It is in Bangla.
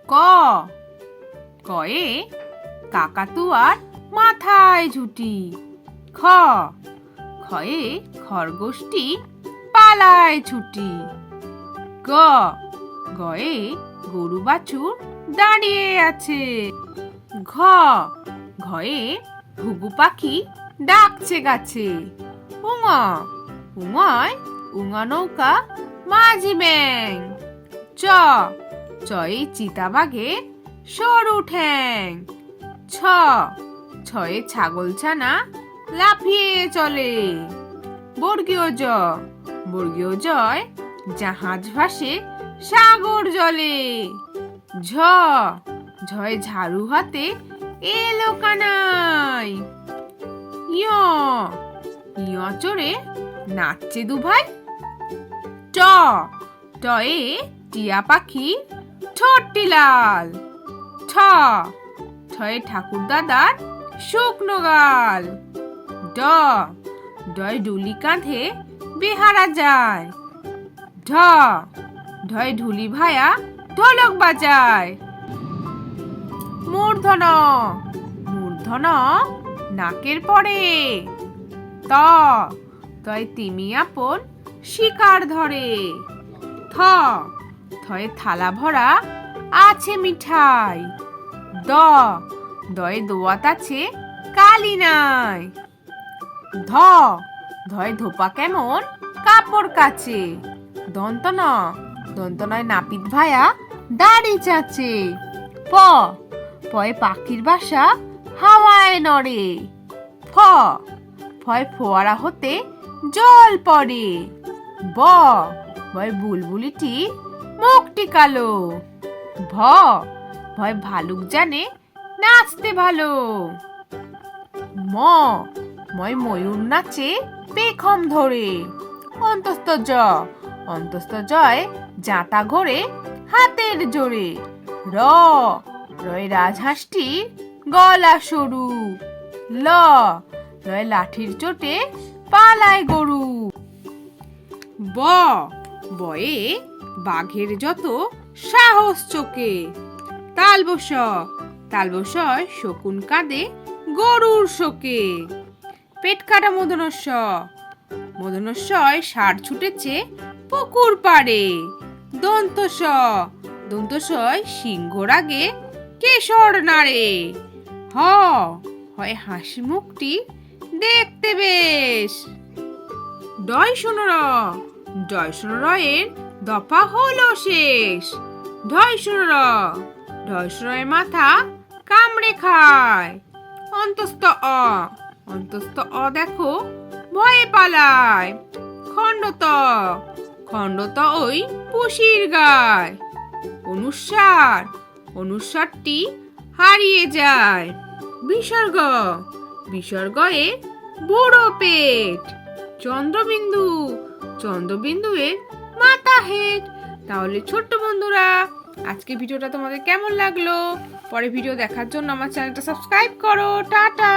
ক কয়ে কাকাতুয়ার মাথায় ঝুঁটি। খ খয়ে খরগোশটি পালায় ছুটি। গ গয়ে গরু বাছুর দাঁড়িয়ে আছে। ঘ ঘয়ে ঘুঘু পাখি ডাকছে গাছে। উঙ উঙয় উঙা নৌকা মাঝি ব্যাং। চ চয়ে চিতাবাঘে সরু ঠ্যাং। ছ ছয়ে ছাগল ছানা লাফিয়ে চলে। বর্গীয় জ বর্গীয় জয় জাহাজ ভাসে সাগর জলে। ঝ ঝয় ঝাড়ু হাতে এলো কানাই। ইয় ইয় চড়ে নাচছে দুভাই। ট টয়ে টিয়া পাখি ঠোঁটটি লাল। ঠ ঠয়ে ঠাকুর দাদার শুকনো গাল। ড ডয় ডুলি কাঁধে বেহারা যায়। ঢ ঢয় ঢুলি ভায়া ঢোলক বাজায়। মূর্ধন মূর্ধন নাকের পরে। ত তয় তিমি আপন শিকার ধরে। থ থয়ে থালা ভরা আছে মিঠাই। দ দয়ে দোয়াত আছে কালি নাই। ধ ধয়ে ধোপা কেমন কাপড় কাচে। দন্ত ন দন্ত নয় নাপিত ভায়া দাড়ি চাচে। প পয়ে পাখির বাসা হাওয়ায় নড়ে। ফ ফয় ফোয়ারা হতে জল পড়ে। ব ভয় বুলবুলিটি মুখটি কালো। ভ ভয় ভালুক জানে নাচতে ভালো। ম ময় ময়ূর নাচে পেখম ধরে। অন্তস্থ জ অন্তস্থ জয় জাঁতা ঘোরে হাতের জোরে। র রয় রাজহাঁসটি গলা সরু। ল লয় লাঠির চোটে পালায় গরু। ব বয়ে বাঘের যত সাহস চোকে। তালবস তালবসয় শকুন কাঁদে গরুর শোকে। পেট কাটা মূর্ধন্য মূর্ধন্যয় ষাঁড় ছুটেছে পুকুর পাড়ে। দন্তস দন্তসয় সিংহ রাগে কেশর নাড়ে। হ হয় হাসি মুখটি দেখতে বেশ। ডয় শোনো রয়ের দফা হলো শেষ। ঢয় শোনো ঢয় মাথা কামড়ে খায়। অন্তস্থ অ দেখো ভয়ে পালায়। খণ্ডত ওই পুষির গায়। অনুস্বারটি হারিয়ে যায়। বিসর্গয়ে বুড়ো পেট। চন্দ্রবিন্দুয়ের মাথা হেট। তাহলে ছোট্ট বন্ধুরা, আজকে ভিডিওটা তোমাদের কেমন লাগলো? পরে ভিডিও দেখার জন্য আমার চ্যানেলটা সাবস্ক্রাইব করো। টাটা।